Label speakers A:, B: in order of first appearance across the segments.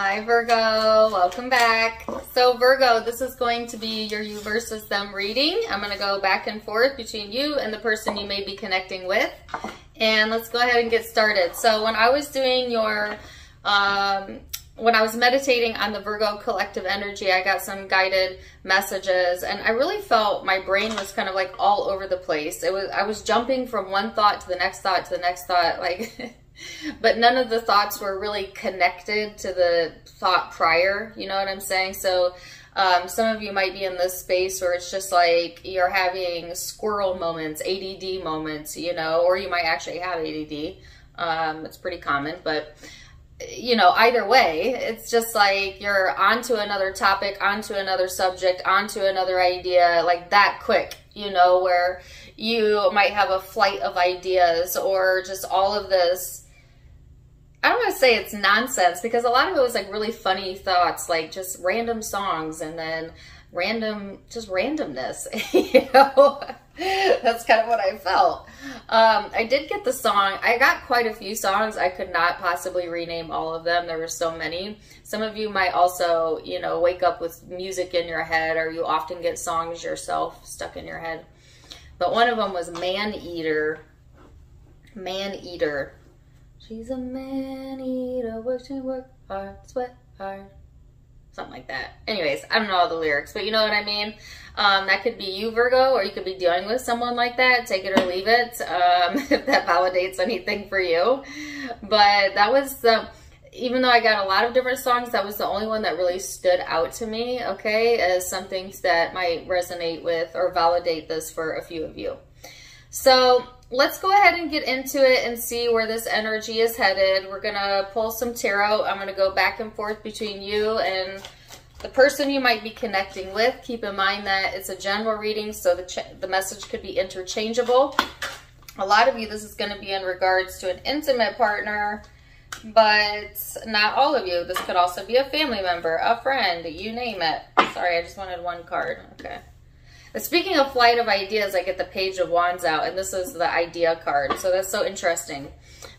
A: Hi Virgo, welcome back. So Virgo, this is going to be your you versus them reading. I'm going to go back and forth between you and the person you may be connecting with. And let's go ahead and get started. So when I was doing your, when I was meditating on the Virgo collective energy, I got some guided messages and I really felt my brain was kind of like all over the place. I was jumping from one thought to the next thought to the next thought, like... But none of the thoughts were really connected to the thought prior, you know what I'm saying? So some of you might be in this space where it's just like you're having squirrel moments, ADD moments, you know, or you might actually have ADD. It's pretty common, but you know, either way, it's just like you're onto another topic, onto another subject, onto another idea, like that quick, you know, where you might have a flight of ideas or just all of this. I don't want to say it's nonsense because a lot of it was like really funny thoughts, like just random songs and then just randomness, you know, that's kind of what I felt. I did get the song. I got quite a few songs. I could not possibly rename all of them. There were so many. Some of you might also, you know, wake up with music in your head, or you often get songs yourself stuck in your head. But one of them was Man Eater. Man Eater. She's a man eater, works and work hard, sweat hard. Something like that. Anyways, I don't know all the lyrics, but you know what I mean? That could be you, Virgo, or you could be dealing with someone like that. Take it or leave it, if that validates anything for you. But that was the... Even though I got a lot of different songs, that was the only one that really stood out to me, okay, as something that might resonate with or validate this for a few of you. So let's go ahead and get into it and see where this energy is headed. We're going to pull some tarot. I'm going to go back and forth between you and the person you might be connecting with. Keep in mind that it's a general reading, so the message could be interchangeable. A lot of you, this is going to be in regards to an intimate partner, but not all of you. This could also be a family member, a friend, you name it. Sorry, I just wanted one card. Okay. Speaking of flight of ideas, I get the Page of Wands out, and this is the idea card. So that's so interesting.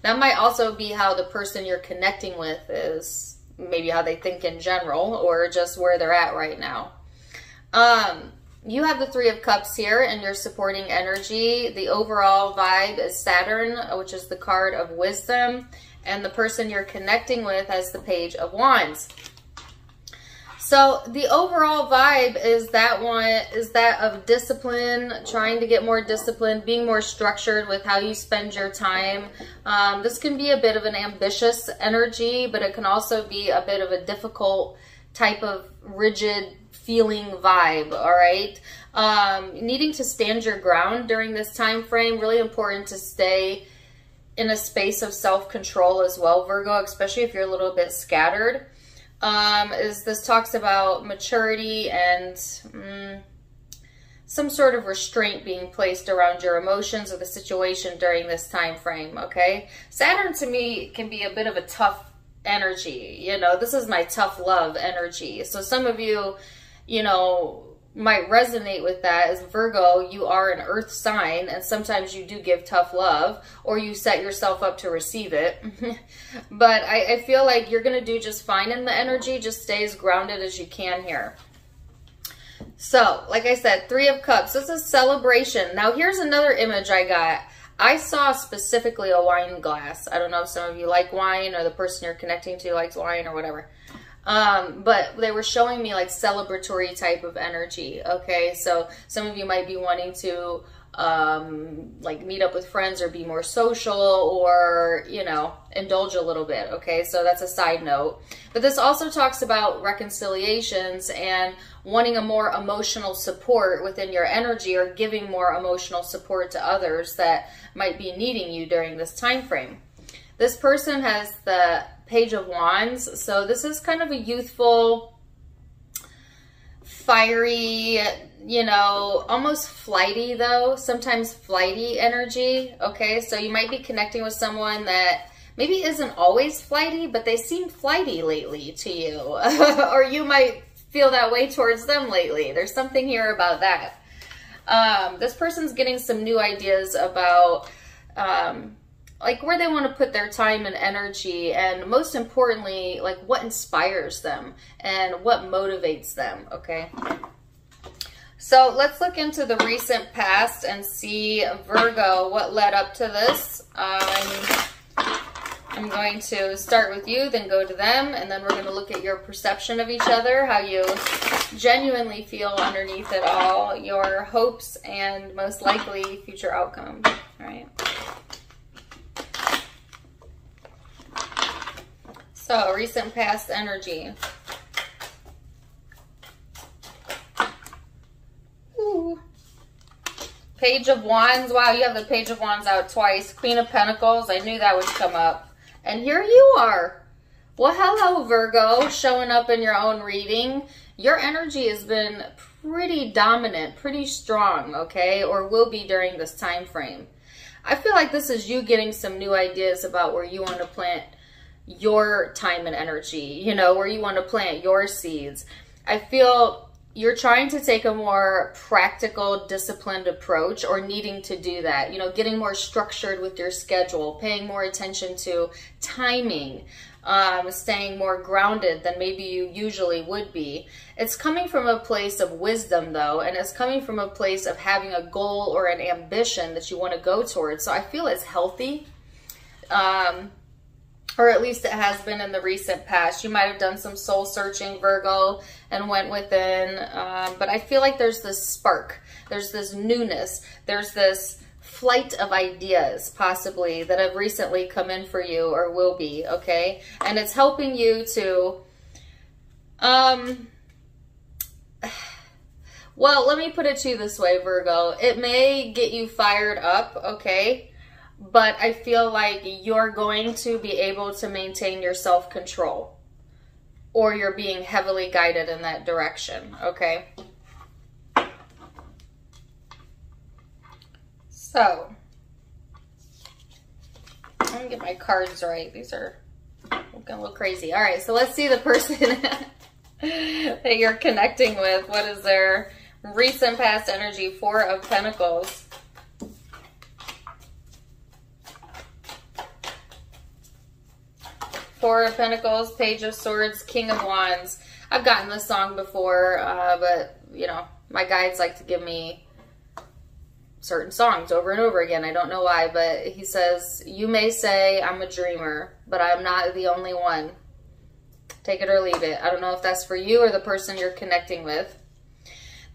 A: That might also be how the person you're connecting with is, maybe how they think in general, or just where they're at right now. You have the Three of Cups here in your supporting energy. The overall vibe is Saturn, which is the card of wisdom. And the person you're connecting with has the Page of Wands. So the overall vibe is that of discipline, trying to get more disciplined, being more structured with how you spend your time. This can be a bit of an ambitious energy, but it can also be a bit of a difficult type of rigid feeling vibe, all right? Needing to stand your ground during this time frame, really important to stay in a space of self-control as well, Virgo, especially if you're a little bit scattered. This talks about maturity and some sort of restraint being placed around your emotions or the situation during this time frame, okay? Saturn to me can be a bit of a tough energy, you know, this is my tough love energy. So some of you, you know, might resonate with that. As Virgo, you are an earth sign, and sometimes you do give tough love, or you set yourself up to receive it. But I feel like you're going to do just fine in the energy. Just stay as grounded as you can here. So, like I said, Three of Cups. This is celebration. Now, here's another image I got. I saw specifically a wine glass. I don't know if some of you like wine, or the person you're connecting to likes wine or whatever. But they were showing me like celebratory type of energy. Okay. So some of you might be wanting to, like meet up with friends or be more social, or, you know, indulge a little bit. Okay. So that's a side note, but this also talks about reconciliations and wanting a more emotional support within your energy, or giving more emotional support to others that might be needing you during this time frame. This person has the Page of Wands. So this is kind of a youthful, fiery, you know, almost flighty though, sometimes flighty energy. Okay, so you might be connecting with someone that maybe isn't always flighty, but they seem flighty lately to you. Or you might feel that way towards them lately. There's something here about that. This person's getting some new ideas about like where they want to put their time and energy, and most importantly, like what inspires them and what motivates them, okay? So let's look into the recent past and see, Virgo, what led up to this. I'm going to start with you, then go to them, and then we're going to look at your perception of each other, how you genuinely feel underneath it all, your hopes, and most likely future outcome. All right. So, recent past energy. Ooh. Page of Wands. Wow, you have the Page of Wands out twice. Queen of Pentacles. I knew that would come up. And here you are. Well, hello, Virgo, showing up in your own reading. Your energy has been pretty dominant, pretty strong, okay, or will be during this time frame. I feel like this is you getting some new ideas about where you want to plant your time and energy, you know, where you want to plant your seeds. I feel you're trying to take a more practical, disciplined approach, or needing to do that, you know, getting more structured with your schedule, paying more attention to timing, staying more grounded than maybe you usually would be. It's coming from a place of wisdom, though, and it's coming from a place of having a goal or an ambition that you want to go towards. So I feel it's healthy. Or at least it has been in the recent past. You might have done some soul searching, Virgo, and went within. But I feel like there's this spark. There's this newness. There's this flight of ideas, possibly, that have recently come in for you or will be, okay? And it's helping you to... well, let me put it to you this way, Virgo. It may get you fired up, okay? But I feel like you're going to be able to maintain your self-control, or you're being heavily guided in that direction, okay? So, I'm going to get my cards right. These are looking a little crazy. All right, so let's see the person that you're connecting with. What is their recent past energy? Four of Pentacles. Four of Pentacles, Page of Swords, King of Wands. I've gotten this song before, but, you know, my guides like to give me certain songs over and over again. I don't know why, but he says, you may say I'm a dreamer, but I'm not the only one. Take it or leave it. I don't know if that's for you or the person you're connecting with.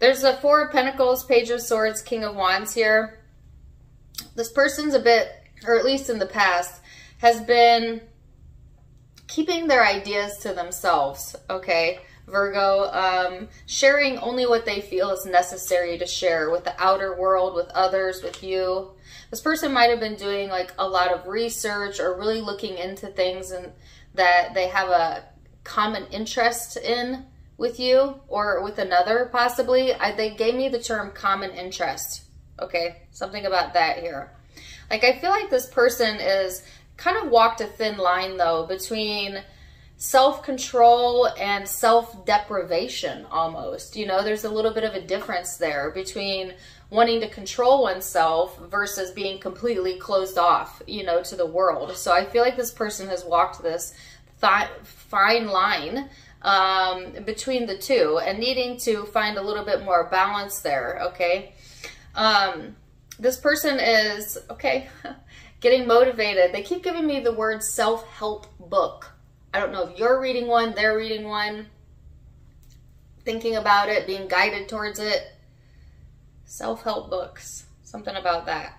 A: There's the Four of Pentacles, Page of Swords, King of Wands here. This person's a bit, or at least in the past, has been keeping their ideas to themselves, okay, Virgo, sharing only what they feel is necessary to share with the outer world, with others, with you. This person might have been doing like a lot of research or really looking into things and that they have a common interest in with you or with another, possibly. They gave me the term common interest, okay, something about that here. Like, I feel like this person is kind of walked a thin line, though, between self-control and self-deprivation almost. You know, there's a little bit of a difference there between wanting to control oneself versus being completely closed off, you know, to the world. So I feel like this person has walked this fine line between the two and needing to find a little bit more balance there, okay? This person is, okay, getting motivated. They keep giving me the word self-help book. I don't know if you're reading one, they're reading one, thinking about it, being guided towards it. Self-help books, something about that.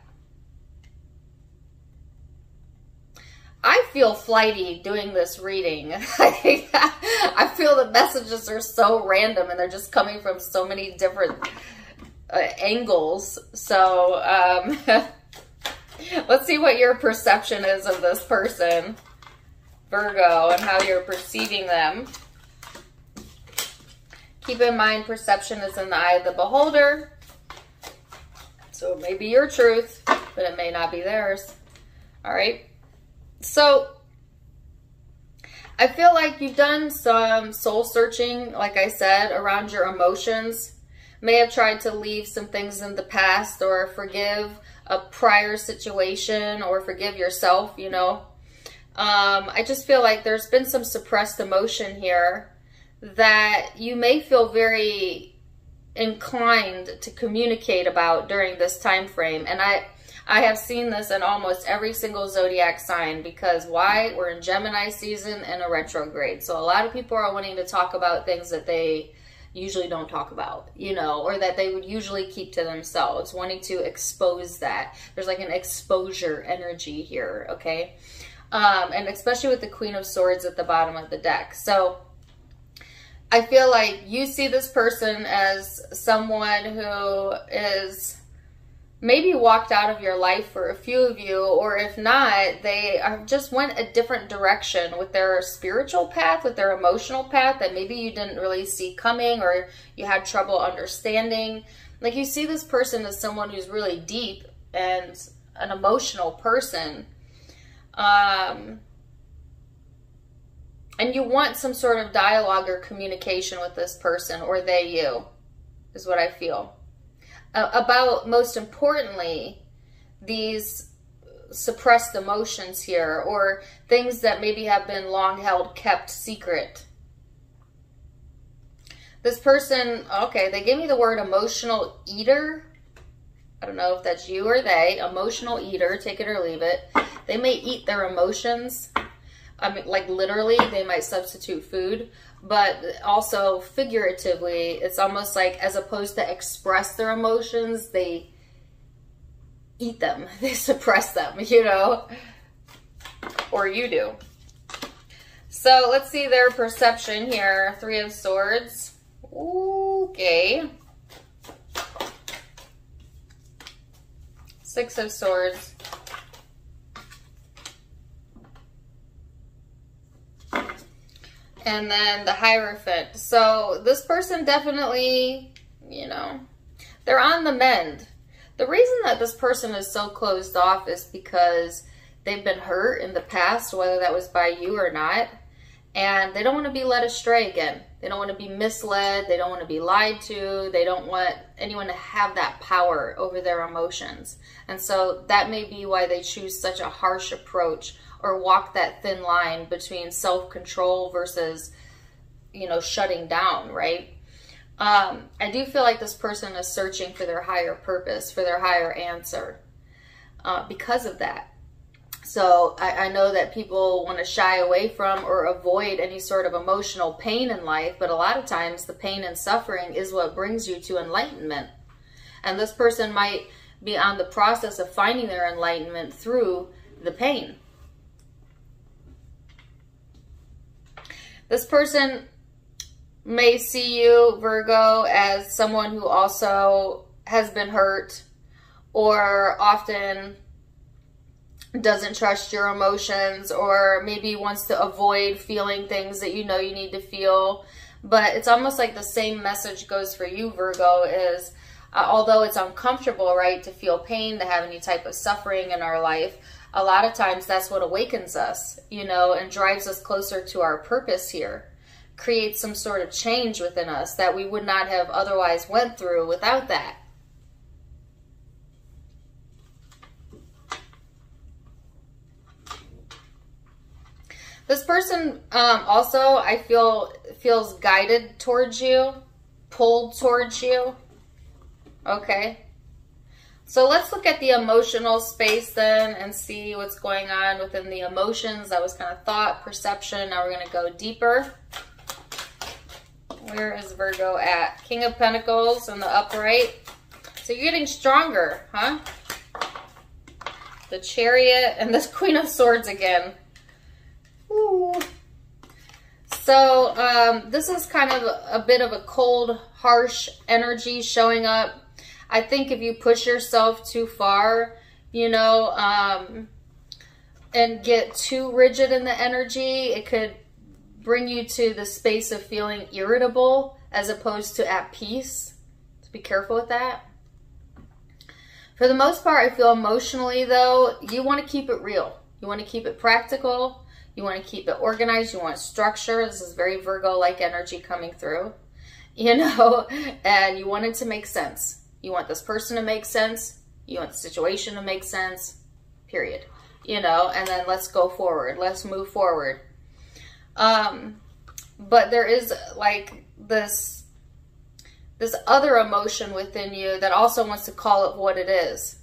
A: I feel flighty doing this reading. I feel the messages are so random and they're just coming from so many different angles. So, let's see what your perception is of this person, Virgo, and how you're perceiving them. Keep in mind, perception is in the eye of the beholder. So it may be your truth, but it may not be theirs. All right. So I feel like you've done some soul searching, like I said, around your emotions. May have tried to leave some things in the past or forgive a prior situation or forgive yourself, you know. I just feel like there's been some suppressed emotion here that you may feel very inclined to communicate about during this time frame. And I have seen this in almost every single zodiac sign, because why? We're in Gemini season and a retrograde. So a lot of people are wanting to talk about things that they usually don't talk about, you know, or that they would usually keep to themselves, wanting to expose that. There's like an exposure energy here, okay? And especially with the Queen of Swords at the bottom of the deck. So I feel like you see this person as someone who is maybe walked out of your life for a few of you, or if not, they just went a different direction with their spiritual path, with their emotional path that maybe you didn't really see coming, or you had trouble understanding. Like, you see this person as someone who's really deep and an emotional person. And you want some sort of dialogue or communication with this person, or they you, is what I feel. About, most importantly, these suppressed emotions here, or things that maybe have been long held, kept secret. This person, okay, they gave me the word emotional eater. I don't know if that's you or they. Emotional eater, take it or leave it. They may eat their emotions. I mean, like literally, they might substitute food, but also figuratively, it's almost like, as opposed to express their emotions, they eat them. They suppress them, you know, or you do. So let's see their perception here. Three of Swords. Okay. Six of Swords. And then the Hierophant. So this person definitely, you know, they're on the mend. The reason that this person is so closed off is because they've been hurt in the past, whether that was by you or not. And they don't want to be led astray again. They don't want to be misled. They don't want to be lied to. They don't want anyone to have that power over their emotions. And so that may be why they choose such a harsh approach, or walk that thin line between self-control versus, you know, shutting down, right? I do feel like this person is searching for their higher purpose, for their higher answer, because of that. So I know that people want to shy away from or avoid any sort of emotional pain in life, but a lot of times the pain and suffering is what brings you to enlightenment. And this person might be on the process of finding their enlightenment through the pain. This person may see you, Virgo, as someone who also has been hurt, or often doesn't trust your emotions, or maybe wants to avoid feeling things that you know you need to feel. But it's almost like the same message goes for you, Virgo, is although it's uncomfortable, right, to feel pain, to have any type of suffering in our life, a lot of times that's what awakens us, you know, and drives us closer to our purpose here. Creates some sort of change within us that we would not have otherwise went through without that. This person also, I feel, feels guided towards you, pulled towards you. Okay. So let's look at the emotional space then and see what's going on within the emotions. That was kind of thought, perception. Now we're going to go deeper. Where is Virgo at? King of Pentacles in the upright. So you're getting stronger, huh? The Chariot and the Queen of Swords again. Ooh. So this is kind of a bit of a cold, harsh energy showing up. I think if you push yourself too far, you know, and get too rigid in the energy, it could bring you to the space of feeling irritable as opposed to at peace. So be careful with that. For the most part, I feel emotionally, though, you want to keep it real. You want to keep it practical. You want to keep it organized. You want structure. This is very Virgo-like energy coming through, you know, and you want it to make sense. You want this person to make sense. You want the situation to make sense, period. You know, and then let's go forward. Let's move forward. But there is like this other emotion within you that also wants to call it what it is.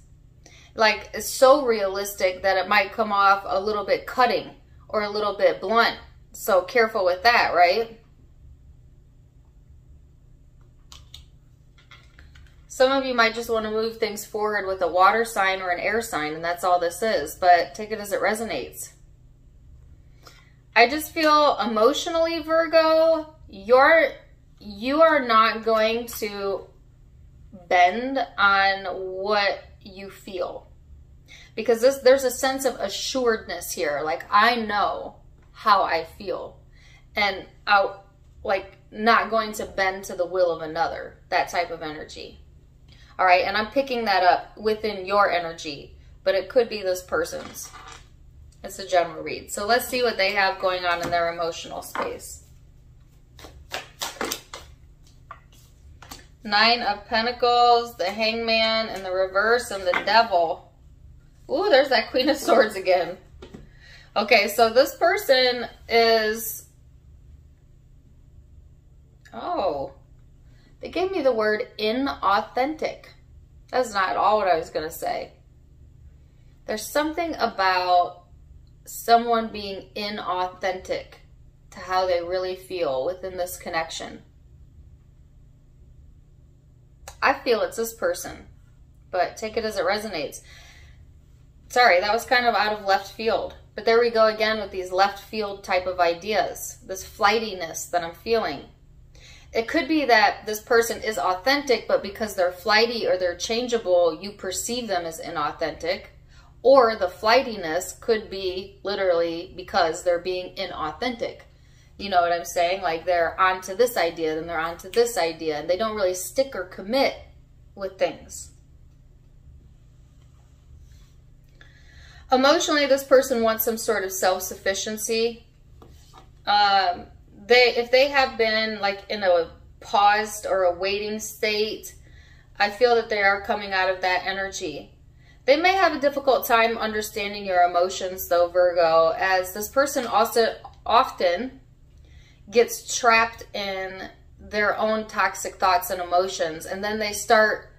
A: Like, it's so realistic that it might come off a little bit cutting or a little bit blunt. So careful with that, right? Some of you might just want to move things forward with a water sign or an air sign, and that's all this is. But take it as it resonates. I just feel emotionally, Virgo, you are not going to bend on what you feel. Because there's a sense of assuredness here. Like, I know how I feel. And like, not going to bend to the will of another. That type of energy. All right, and I'm picking that up within your energy. But it could be this person's. It's a general read. So let's see what they have going on in their emotional space. 9 of Pentacles, the Hangman in the reverse, and the Devil. Ooh, there's that Queen of Swords again. Okay, so this person is... Oh, they gave me the word inauthentic. That's not at all what I was going to say. There's something about someone being inauthentic to how they really feel within this connection. I feel it's this person, but take it as it resonates. Sorry, that was kind of out of left field. But there we go again with these left field type of ideas. This flightiness that I'm feeling. It could be that this person is authentic, but because they're flighty or they're changeable, you perceive them as inauthentic. Or the flightiness could be literally because they're being inauthentic. You know what I'm saying? Like, they're onto this idea, then they're onto this idea, and they don't really stick or commit with things. Emotionally, this person wants some sort of self-sufficiency. If they have been like in a paused or a waiting state, I feel that they are coming out of that energy. They may have a difficult time understanding your emotions though, Virgo, as this person also often gets trapped in their own toxic thoughts and emotions, and then they start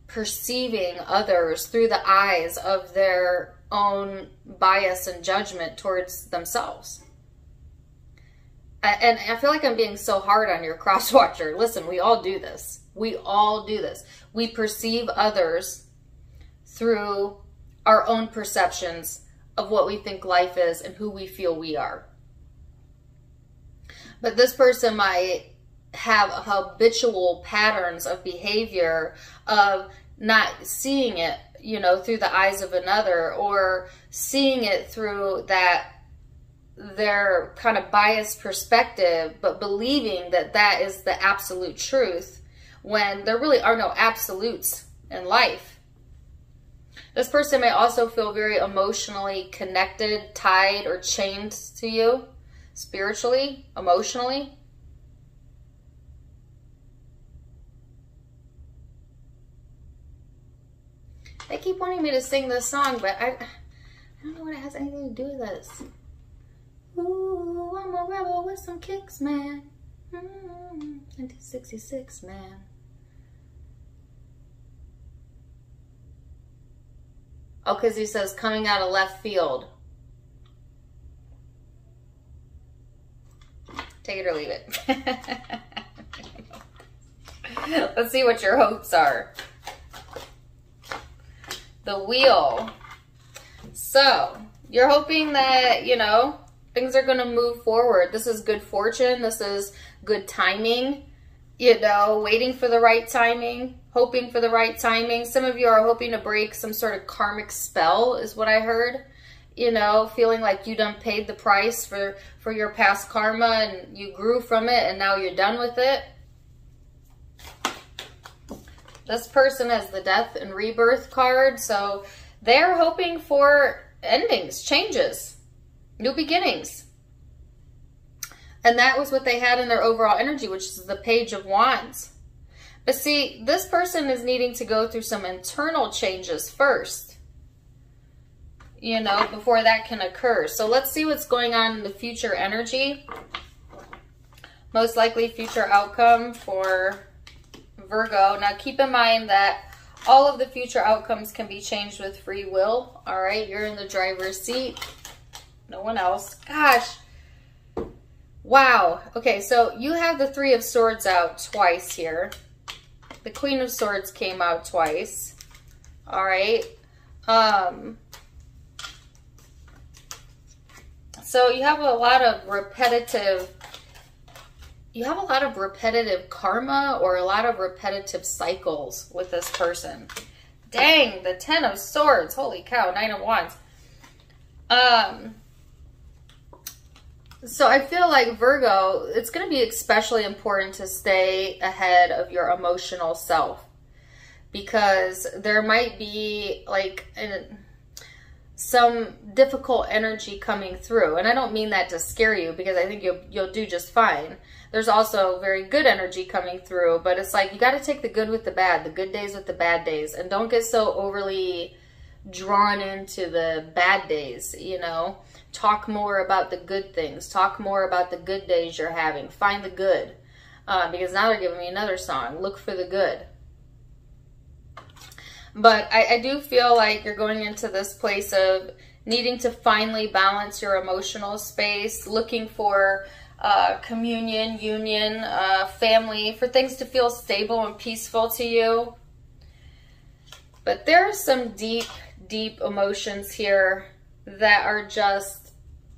A: perceiving others through the eyes of their own bias and judgment towards themselves. And I feel like I'm being so hard on your cross-watcher. Listen, we all do this. We all do this. We perceive others through our own perceptions of what we think life is and who we feel we are. But this person might have habitual patterns of behavior of not seeing it, you know, through the eyes of another, or seeing it through their kind of biased perspective, but believing that that is the absolute truth when there really are no absolutes in life. This person may also feel very emotionally connected, tied, or chained to you, spiritually, emotionally. They keep wanting me to sing this song, but I don't know what it has anything to do with this. Ooh, I'm a rebel with some kicks, man. 1966, man. Oh, because he says coming out of left field. Take it or leave it. Let's see what your hopes are. The Wheel. So, you're hoping that, you know, things are going to move forward. This is good fortune. This is good timing. You know, waiting for the right timing. Hoping for the right timing. Some of you are hoping to break some sort of karmic spell, is what I heard. You know, feeling like you done paid the price for your past karma and you grew from it and now you're done with it. This person has the Death and Rebirth card, so they're hoping for endings, changes, new beginnings. And that was what they had in their overall energy, which is the Page of Wands. But see, this person is needing to go through some internal changes first, you know, before that can occur. So let's see what's going on in the future energy. Most likely future outcome for Virgo. Now keep in mind that all of the future outcomes can be changed with free will. All right, you're in the driver's seat. No one else. Gosh. Wow. Okay, so you have the Three of Swords out twice here. The Queen of Swords came out twice. All right. So you have a lot of repetitive karma or a lot of repetitive cycles with this person. Dang, the Ten of Swords. Holy cow, Nine of Wands. So I feel like Virgo, it's going to be especially important to stay ahead of your emotional self, because there might be like some difficult energy coming through. And I don't mean that to scare you, because I think you'll do just fine. There's also very good energy coming through, but it's like you got to take the good with the bad, the good days with the bad days, and don't get so overly drawn into the bad days, you know. Talk more about the good things. Talk more about the good days you're having. Find the good. Because now they're giving me another song. Look for the good. But I do feel like you're going into this place of needing to finally balance your emotional space, looking for communion, union, family, for things to feel stable and peaceful to you. But there are some deep, deep emotions here that are just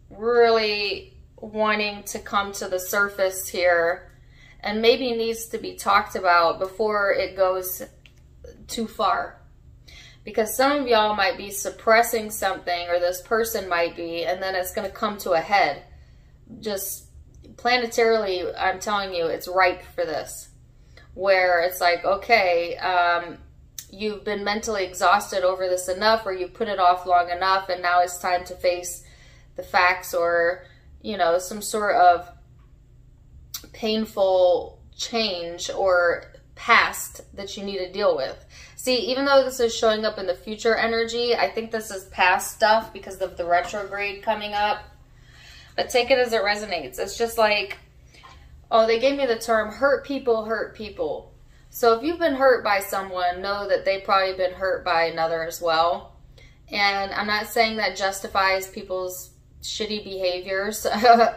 A: really wanting to come to the surface here, and maybe needs to be talked about before it goes too far. Because some of y'all might be suppressing something, or this person might be, and then it's going to come to a head. Just planetarily, I'm telling you, it's ripe for this. Where it's like, okay, you've been mentally exhausted over this enough, or you put it off long enough, and now it's time to face the facts, or, you know, some sort of painful change or past that you need to deal with. See, even though this is showing up in the future energy, I think this is past stuff because of the retrograde coming up. But take it as it resonates. It's just like, oh, they gave me the term hurt people hurt people. So if you've been hurt by someone, know that they've probably been hurt by another as well. And I'm not saying that justifies people's shitty behaviors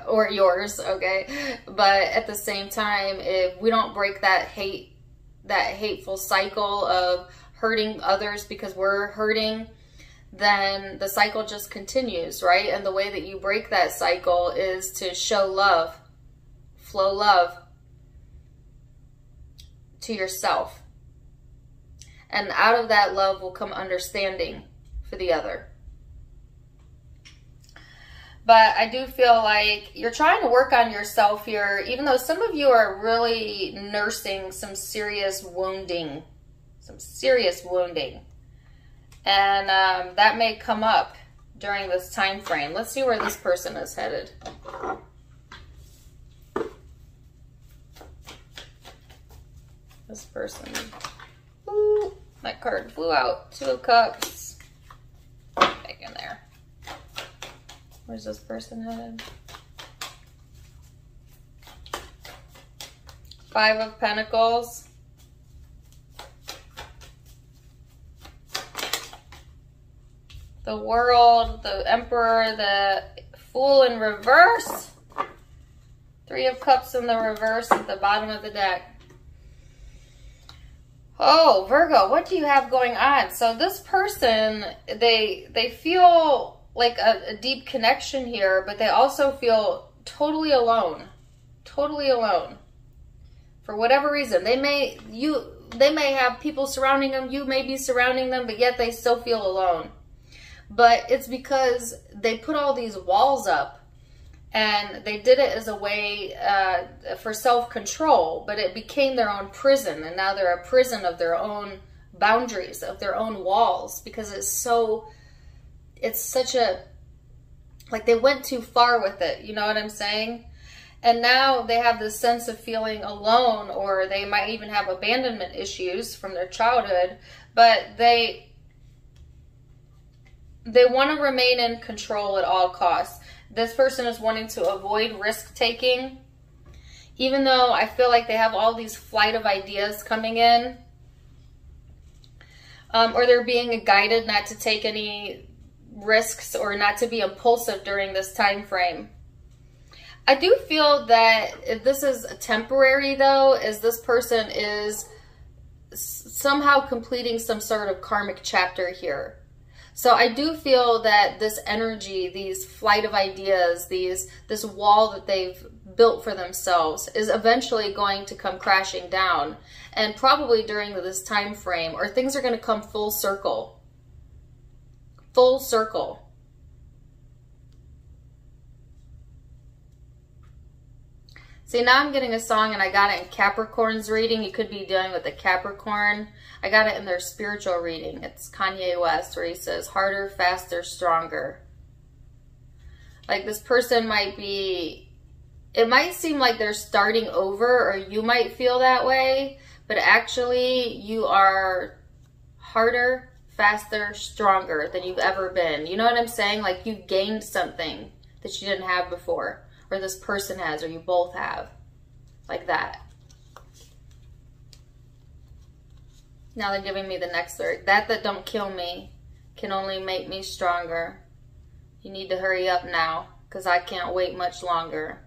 A: or yours, okay? But at the same time, if we don't break that hateful cycle of hurting others because we're hurting, then the cycle just continues, right? And the way that you break that cycle is to show love, flow love to yourself. And out of that love will come understanding for the other. But I do feel like you're trying to work on yourself here, even though some of you are really nursing some serious wounding. And that may come up during this time frame. Let's see where this person is headed. This person. Ooh, my card flew out. Two of Cups. Back in there. Where's this person headed? Five of Pentacles. The World, the Emperor, the Fool in reverse. Three of Cups in the reverse at the bottom of the deck. Oh, Virgo, what do you have going on? So this person, they feel like a deep connection here, but they also feel totally alone. Totally alone. For whatever reason. They may have people surrounding them, you may be surrounding them, but yet they still feel alone. But it's because they put all these walls up, and they did it as a way for self-control, but it became their own prison, and now they're a prison of their own boundaries, of their own walls, because it's such a, like they went too far with it, you know what I'm saying? And now they have this sense of feeling alone, or they might even have abandonment issues from their childhood, but they want to remain in control at all costs. This person is wanting to avoid risk-taking, even though I feel like they have all these flight of ideas coming in, or they're being guided not to take any risks or not to be impulsive during this time frame. I do feel that if this is temporary, though, as this person is somehow completing some sort of karmic chapter here. So I do feel that this energy, these flight of ideas, this wall that they've built for themselves is eventually going to come crashing down, and probably during this time frame, or things are going to come full circle. Full circle. See, now I'm getting a song, and I got it in Capricorn's reading. You could be dealing with a Capricorn. I got it in their spiritual reading. It's Kanye West, where he says, harder, faster, stronger. Like, this person might be, it might seem like they're starting over, or you might feel that way, but actually you are harder, faster, stronger than you've ever been. You know what I'm saying? Like, you gained something that you didn't have before. Or this person has, or you both have. Like that. Now they're giving me the next lyric. That don't kill me can only make me stronger. You need to hurry up now, because I can't wait much longer.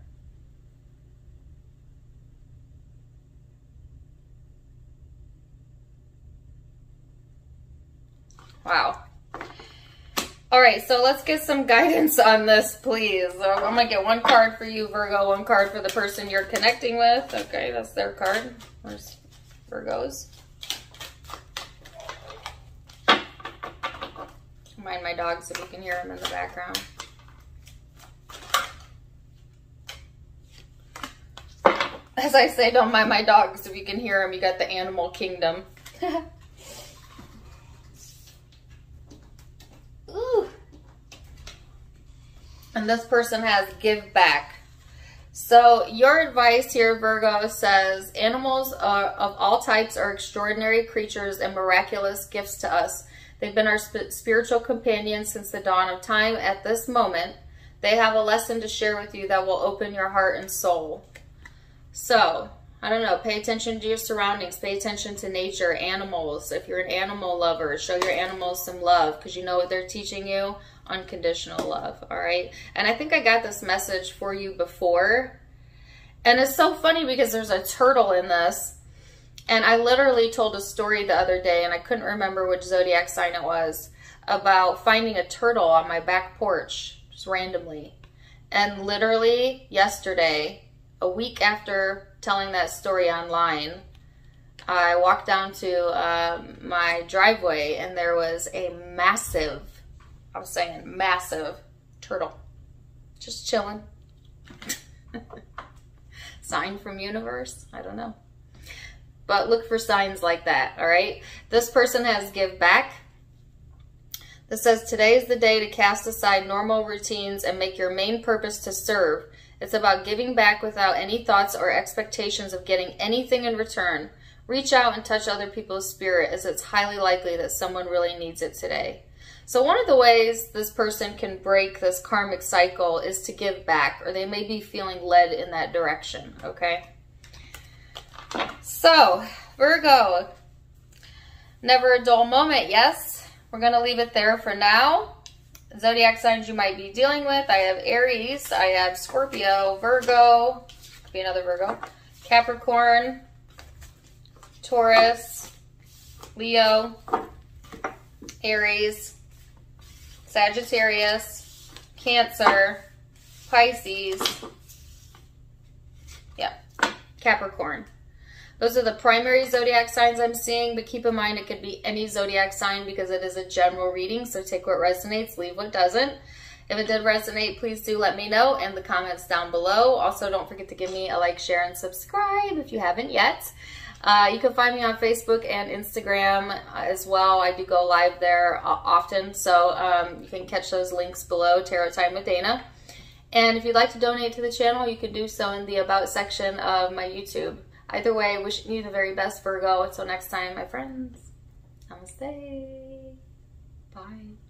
A: Wow. All right, so let's get some guidance on this, please. I'm going to get one card for you, Virgo, one card for the person you're connecting with. Okay, that's their card. Where's Virgo's? Mind my dogs if you can hear them in the background. As I say, don't mind my dogs if you can hear them. You got the animal kingdom. Ooh. And this person has give back. So your advice here, Virgo, says animals of all types are extraordinary creatures and miraculous gifts to us. They've been our spiritual companions since the dawn of time. At this moment, they have a lesson to share with you that will open your heart and soul. So, I don't know, pay attention to your surroundings, pay attention to nature, animals. If you're an animal lover, show your animals some love, because you know what they're teaching you? Unconditional love, all right? And I think I got this message for you before. And it's so funny because there's a turtle in this. And I literally told a story the other day, and I couldn't remember which zodiac sign it was, about finding a turtle on my back porch, just randomly. And literally yesterday, a week after telling that story online, I walked down to my driveway, and there was a massive, I was saying massive, turtle just chilling. Sign from universe? I don't know. But look for signs like that, all right? This person has give back. This says, today is the day to cast aside normal routines and make your main purpose to serve. It's about giving back without any thoughts or expectations of getting anything in return. Reach out and touch other people's spirit, as it's highly likely that someone really needs it today. So one of the ways this person can break this karmic cycle is to give back, or they may be feeling led in that direction, okay? So, Virgo, never a dull moment, yes? We're going to leave it there for now. Zodiac signs you might be dealing with. I have Aries, I have Scorpio, Virgo, could be another Virgo, Capricorn, Taurus, Leo, Aries, Sagittarius, Cancer, Pisces, yeah, Capricorn. Those are the primary zodiac signs I'm seeing, but keep in mind it could be any zodiac sign because it is a general reading, so take what resonates, leave what doesn't. If it did resonate, please do let me know in the comments down below. Also, don't forget to give me a like, share, and subscribe if you haven't yet. You can find me on Facebook and Instagram as well. I do go live there often, so you can catch those links below, Tarot Time with Dana. And if you'd like to donate to the channel, you could do so in the About section of my YouTube. Either way, wishing you the very best, Virgo. Until next time, my friends, namaste. Bye.